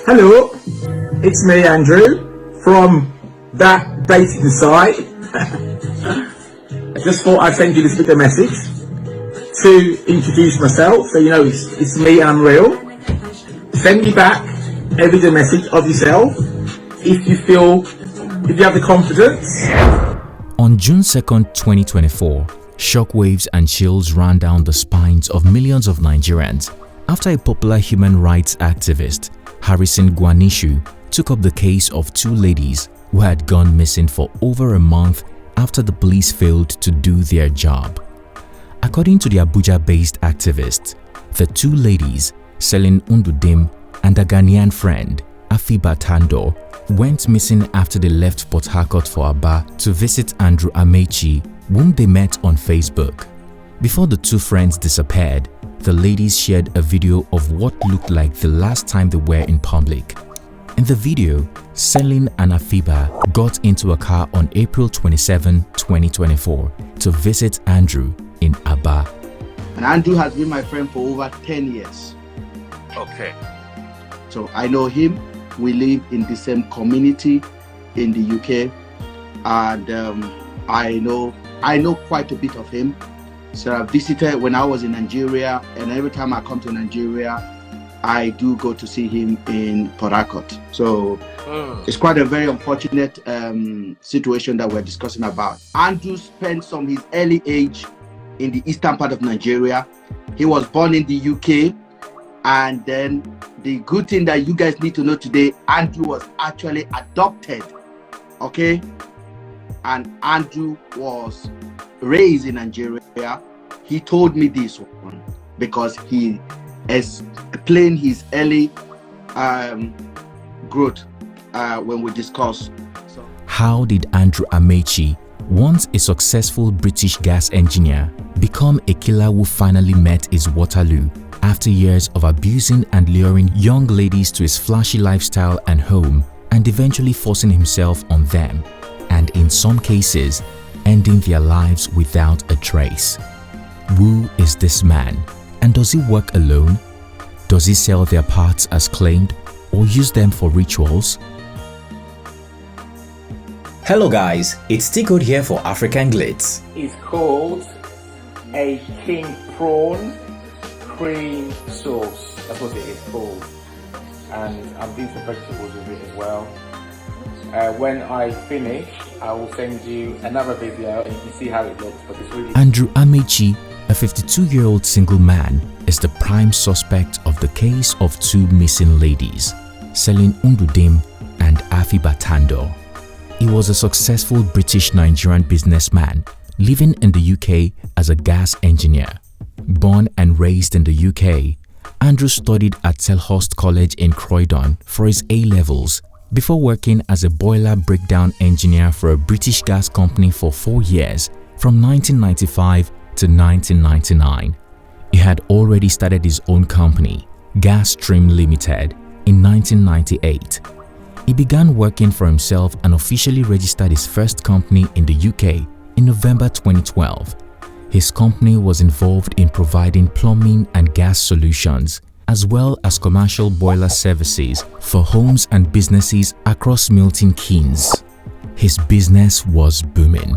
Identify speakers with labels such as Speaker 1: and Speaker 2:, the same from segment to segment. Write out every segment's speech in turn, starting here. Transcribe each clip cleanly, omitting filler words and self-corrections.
Speaker 1: Hello, it's me, Andrew, from that dating site. I just thought I'd send you this little message to introduce myself, so you know it's me and I'm real. Send me back a video message of yourself if you have the confidence.
Speaker 2: On June 2nd, 2024, shockwaves and chills ran down the spines of millions of Nigerians after a popular human rights activist, Harrison Gwanishu, took up the case of two ladies who had gone missing for over a month after the police failed to do their job. According to the Abuja-based activist, the two ladies, Celine Undudim and a Ghanaian friend, Afiba Tando, went missing after they left Port Harcourt for Aba to visit Andrew Amachi, whom they met on Facebook. Before the two friends disappeared, the ladies shared a video of what looked like the last time they were in public. In the video, Celine and Afiba got into a car on April 27, 2024 to visit Andrew in Aba.
Speaker 3: And Andrew has been my friend for over 10 years.
Speaker 4: Okay.
Speaker 3: So I know him. We live in the same community in the UK, and I know quite a bit of him. So I visited when I was in Nigeria, and every time I come to Nigeria, I do go to see him in Port Harcourt. So it's quite a very unfortunate situation that we're discussing about. Andrew spent some his early age in the eastern part of Nigeria. He was born in the UK, and then the good thing that you guys need to know today, Andrew was actually adopted, okay? And Andrew was raised in Nigeria. He told me this one because he explained his early growth when we discussed.
Speaker 2: How did Andrew Amachi, once a successful British gas engineer, become a killer who finally met his Waterloo after years of abusing and luring young ladies to his flashy lifestyle and home, and eventually forcing himself on them, and in some cases, ending their lives without a trace? Who is this man, and does he work alone? Does he sell their parts as claimed or use them for rituals?
Speaker 5: Hello guys, it's T-Code here for African Glitz.
Speaker 4: It's called a king prawn cream sauce. That's what it is called. And I'm doing some vegetables with it as well. When I finish, I will send you another video and you can see how it looks. But it's really
Speaker 2: Andrew Amachi, a 52-year-old single man, is the prime suspect of the case of two missing ladies, Celine Undudim and Afiba Tando. He was a successful British-Nigerian businessman living in the UK as a gas engineer. Born and raised in the UK, Andrew studied at Selhurst College in Croydon for his A-levels before working as a boiler breakdown engineer for a British gas company for 4 years from 1995 to 1999. He had already started his own company, Gas Stream Limited, in 1998. He began working for himself and officially registered his first company in the UK in November 2012. His company was involved in providing plumbing and gas solutions, as well as commercial boiler services for homes and businesses across Milton Keynes. His business was booming.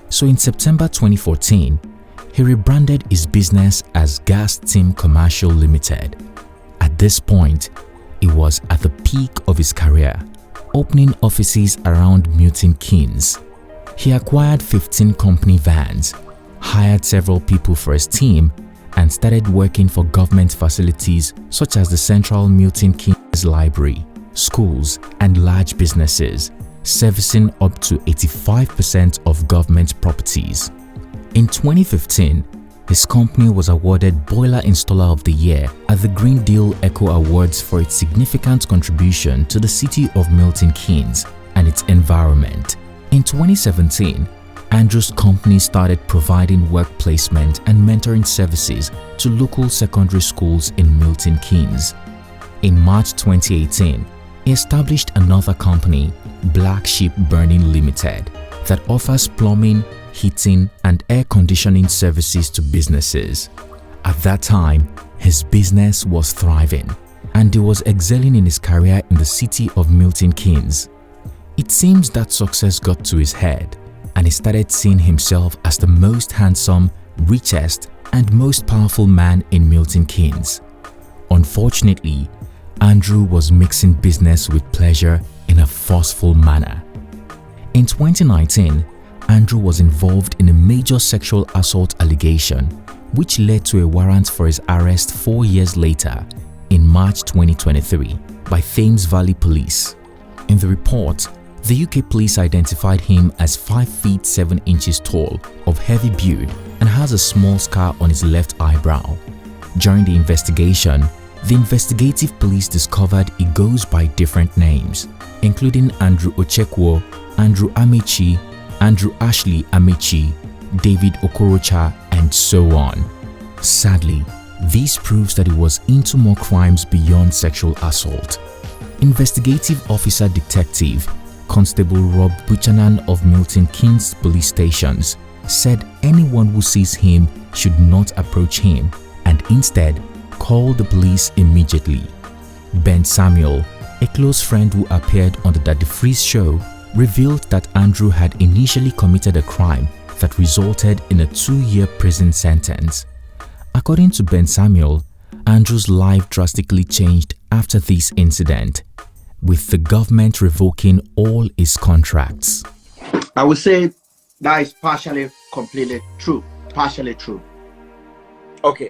Speaker 2: So in September 2014, he rebranded his business as Gas Team Commercial Limited. At this point, he was at the peak of his career, opening offices around Milton Keynes. He acquired 15 company vans, hired several people for his team, and started working for government facilities such as the Central Milton Keynes Library, schools, and large businesses, servicing up to 85% of government properties. In 2015, his company was awarded Boiler Installer of the Year at the Green Deal Eco Awards for its significant contribution to the city of Milton Keynes and its environment. In 2017, Andrew's company started providing work placement and mentoring services to local secondary schools in Milton Keynes. In March 2018, he established another company, Black Sheep Burning Limited, that offers plumbing, heating, and air conditioning services to businesses. At that time, his business was thriving, and he was excelling in his career in the city of Milton Keynes. It seems that success got to his head, and he started seeing himself as the most handsome, richest, and most powerful man in Milton Keynes. Unfortunately, Andrew was mixing business with pleasure in a forceful manner. In 2019, Andrew was involved in a major sexual assault allegation, which led to a warrant for his arrest 4 years later, in March 2023, by Thames Valley Police. In the report, the UK police identified him as 5 feet 7 inches tall, of heavy build, and has a small scar on his left eyebrow. During the investigation, the investigative police discovered he goes by different names, including Andrew Ochekwo, Andrew Amachi, Andrew Ashley Amechi, David Okorocha, and so on. Sadly, this proves that he was into more crimes beyond sexual assault. Investigative Officer Detective Constable Rob Buchanan of Milton Keynes Police Stations said anyone who sees him should not approach him and instead call the police immediately. Ben Samuel, a close friend who appeared on the Daddy Freeze show, revealed that Andrew had initially committed a crime that resulted in a 2-year prison sentence. According to Ben Samuel, Andrew's life drastically changed after this incident, with the government revoking all his contracts.
Speaker 3: I would say that is partially, completely true. Partially true.
Speaker 4: Okay,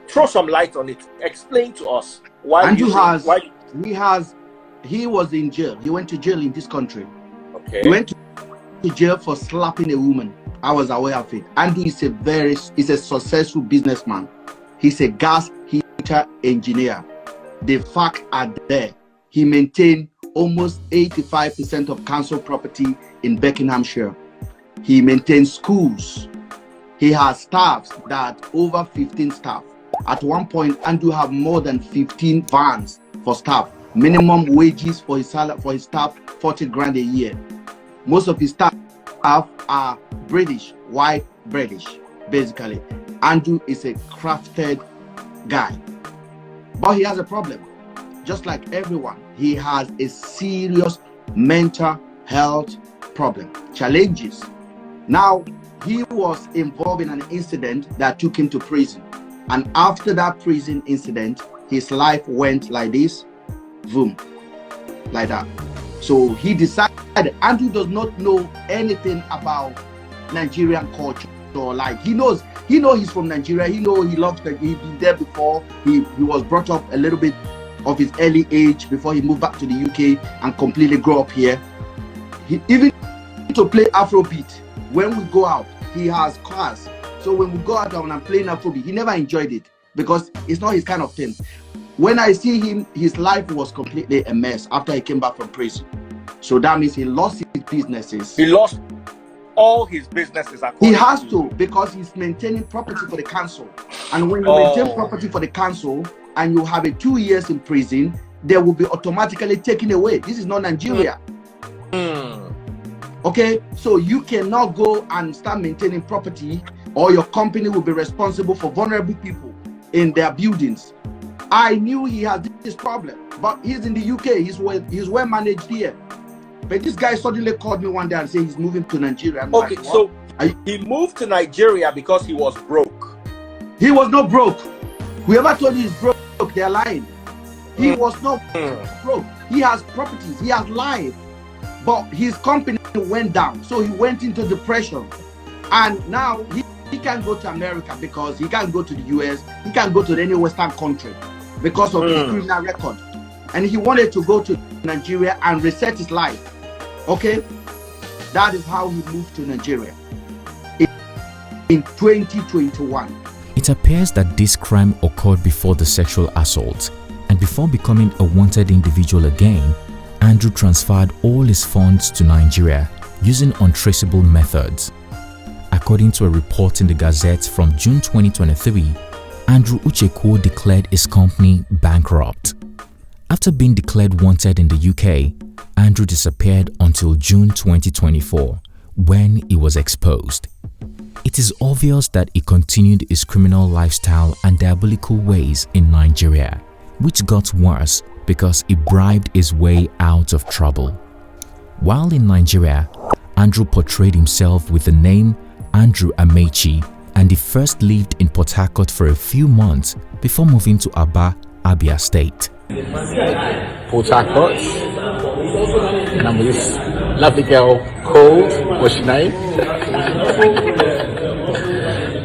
Speaker 4: throw some light on it. Explain to us why
Speaker 3: Andrew
Speaker 4: you
Speaker 3: he was in jail. He went to jail in this country.
Speaker 4: Okay.
Speaker 3: He went to jail for slapping a woman. I was aware of it. Andrew is a successful businessman. He's a gas heater engineer. The facts are there. He maintained almost 85% of council property in Buckinghamshire. He maintains schools. He has staffs that over 15 staff. At one point, Andrew have more than 15 vans for staff. Minimum wages for his staff, 40 grand a year. Most of his staff are British, white British, basically. Andrew is a crafted guy, but he has a problem. Just like everyone, he has a serious mental health problem, challenges. Now, he was involved in an incident that took him to prison. And after that prison incident, his life went like this, boom, like that. So he decided, Andrew does not know anything about Nigerian culture. So like he knows he's from Nigeria. He loves that he's been there before. He was brought up a little bit of his early age before he moved back to the UK and completely grew up here. He even to play Afrobeat. When we go out, he has cars. So when we go out and I'm playing Afrobeat, he never enjoyed it because it's not his kind of thing. When I see him, his life was completely a mess after he came back from prison. So that means he lost his businesses.
Speaker 4: He lost all his businesses.
Speaker 3: He has to, because he's maintaining property for the council. And when you maintain property for the council and you have a 2 years in prison, they will be automatically taken away. This is not Nigeria. Okay, so you cannot go and start maintaining property, or your company will be responsible for vulnerable people in their buildings. I knew he had this problem, but he's in the UK. He's well managed here. But this guy suddenly called me one day and said he's moving to Nigeria. I'm
Speaker 4: okay,
Speaker 3: like,
Speaker 4: so he moved to Nigeria because he was broke.
Speaker 3: He was not broke. Whoever told you he's broke, they're lying. He was not broke. He has properties. He has life. But his company went down. So he went into depression. And now he can't go to America because he can't go to the US. He can't go to any Western country because of his criminal record. And he wanted to go to Nigeria and reset his life. Okay? That is how he moved to Nigeria in 2021.
Speaker 2: It appears that this crime occurred before the sexual assault, and before becoming a wanted individual again, Andrew transferred all his funds to Nigeria using untraceable methods. According to a report in the Gazette from June 2023, Andrew Ochekwo declared his company bankrupt. After being declared wanted in the UK, Andrew disappeared until June 2024, when he was exposed. It is obvious that he continued his criminal lifestyle and diabolical ways in Nigeria, which got worse because he bribed his way out of trouble. While in Nigeria, Andrew portrayed himself with the name Andrew Amachi, and he first lived in Port Harcourt for a few months before moving to Aba, Abia State.
Speaker 1: Port Harcourt, and I'm with this lovely girl called, what's your name?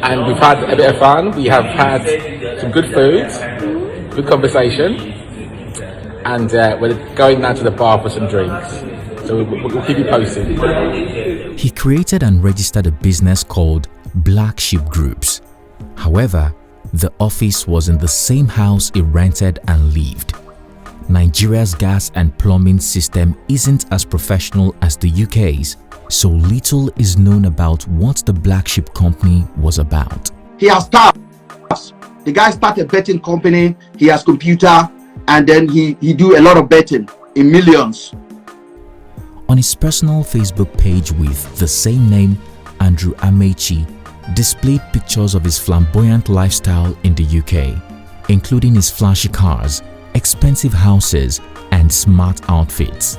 Speaker 1: And we've had a bit of fun. We have had some good food, good conversation, and we're going now to the bar for some drinks. So we'll keep you posted.
Speaker 2: He created and registered a business called Black Sheep Groups. However, the office was in the same house he rented and lived. Nigeria's gas and plumbing system isn't as professional as the UK's, so little is known about what the Black Sheep Company was about.
Speaker 3: He has staff. The guy started a betting company. He has computer, and then he do a lot of betting in millions.
Speaker 2: On his personal Facebook page with the same name, Andrew Amachi displayed pictures of his flamboyant lifestyle in the UK, including his flashy cars, expensive houses, and smart outfits.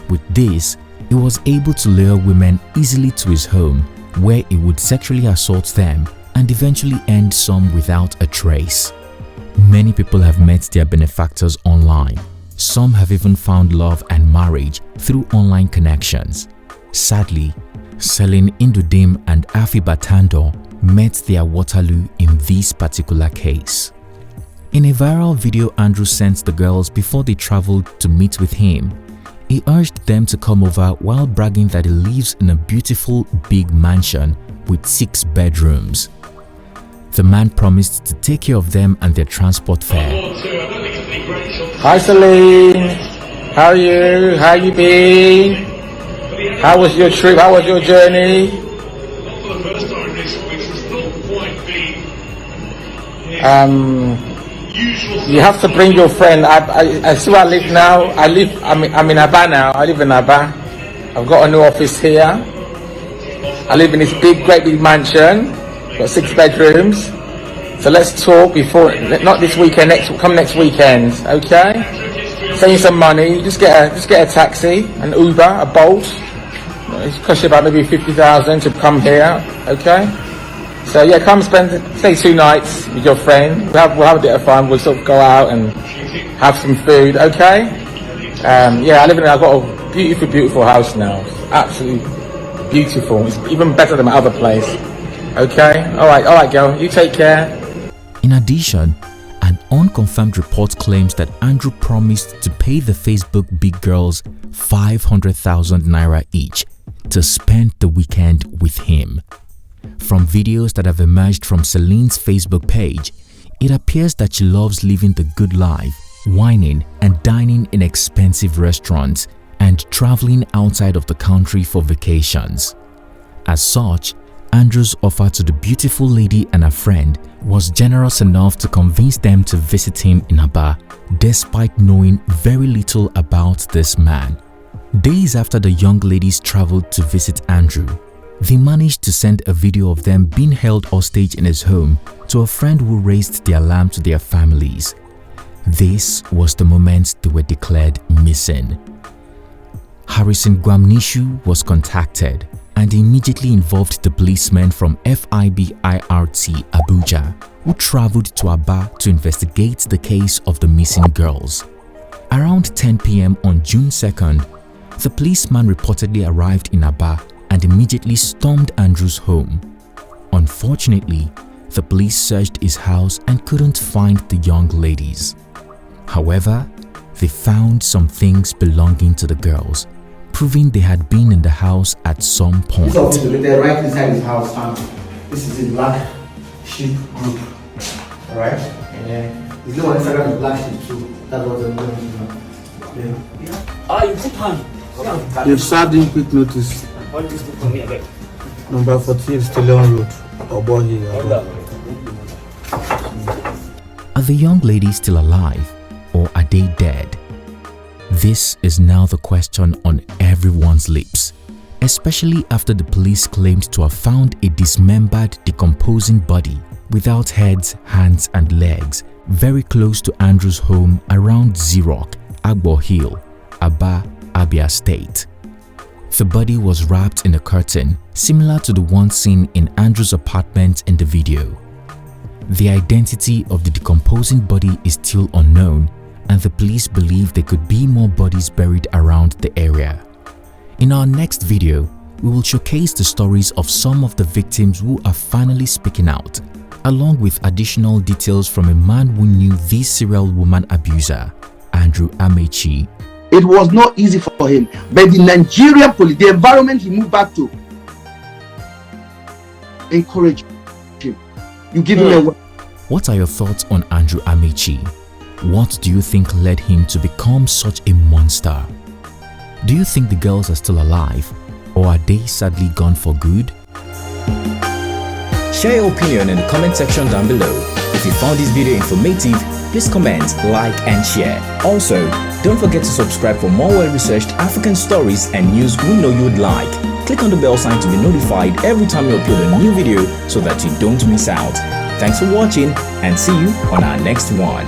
Speaker 2: With this, he was able to lure women easily to his home, where he would sexually assault them and eventually end some without a trace. Many people have met their benefactors online. Some have even found love and marriage through online connections. Sadly, Celine Indudim and Afi Batando met their Waterloo in this particular case. In a viral video Andrew sent the girls before they traveled to meet with him, he urged them to come over while bragging that he lives in a beautiful big mansion with 6 bedrooms. The man promised to take care of them and their transport fare.
Speaker 1: Hi Celine, how are you? How you been? How was your trip? How was your journey? You have to bring your friend. I see where I live now. I'm in Aba now. I live in Aba. I've got a new office here. I live in this great big mansion. Got 6 bedrooms. So let's talk before, not this weekend, come next weekend, okay? Save you some money. Just get a taxi, an Uber, a Bolt. It costs you about maybe 50,000 to come here, okay? So yeah, come stay 2 nights with your friend. We'll have a bit of fun. We'll sort of go out and have some food, okay? Yeah, I've got a beautiful house now. It's absolutely beautiful. It's even better than my other place. Okay? Alright girl, you take care.
Speaker 2: In addition, an unconfirmed report claims that Andrew promised to pay the Facebook big girls 500,000 naira each to spend the weekend with him. From videos that have emerged from Celine's Facebook page, it appears that she loves living the good life, whining and dining in expensive restaurants, and traveling outside of the country for vacations. As such, Andrew's offer to the beautiful lady and her friend was generous enough to convince them to visit him in Aba, despite knowing very little about this man. Days after the young ladies traveled to visit Andrew, they managed to send a video of them being held hostage in his home to a friend who raised the alarm to their families. This was the moment they were declared missing. Harrison Gwamnishu was contacted and immediately involved the policemen from FIB-IRT Abuja, who traveled to Aba to investigate the case of the missing girls. Around 10 p.m. on June 2nd, the policeman reportedly arrived in Aba and immediately stormed Andrew's home. Unfortunately, the police searched his house and couldn't find the young ladies. However, they found some things belonging to the girls, proving they had been in the house at some point.
Speaker 6: This office is located right inside his house, and this is the Black Sheep Group. Alright? His name on Instagram is Black Sheep too. That's what I'm going to do.
Speaker 7: Ah, you put hand.
Speaker 6: They've served him quick notice.
Speaker 7: What is this for me again?
Speaker 6: Number 14 Stallion Road, Obohi.
Speaker 2: Are the young ladies still alive, or are they dead? This is now the question on everyone's lips, especially after the police claimed to have found a dismembered, decomposing body without heads, hands and legs very close to Andrew's home around Zirok, Agbo Hill, Aba, Abia State. The body was wrapped in a curtain similar to the one seen in Andrew's apartment in the video. The identity of the decomposing body is still unknown, and the police believe there could be more bodies buried around the area. In our next video, we will showcase the stories of some of the victims who are finally speaking out, along with additional details from a man who knew this serial woman abuser, Andrew Amachi.
Speaker 3: It was not easy for him, but the Nigerian police, the environment he moved back to, encouraged him. You give him a...
Speaker 2: What are your thoughts on Andrew Amachi? What do you think led him to become such a monster? Do you think the girls are still alive, or are they sadly gone for good?
Speaker 5: Share your opinion in the comment section down below. If you found this video informative, please comment, like and share. Also, don't forget to subscribe for more well-researched African stories and news we know you would like. Click on the bell sign to be notified every time we upload a new video so that you don't miss out. Thanks for watching and see you on our next one.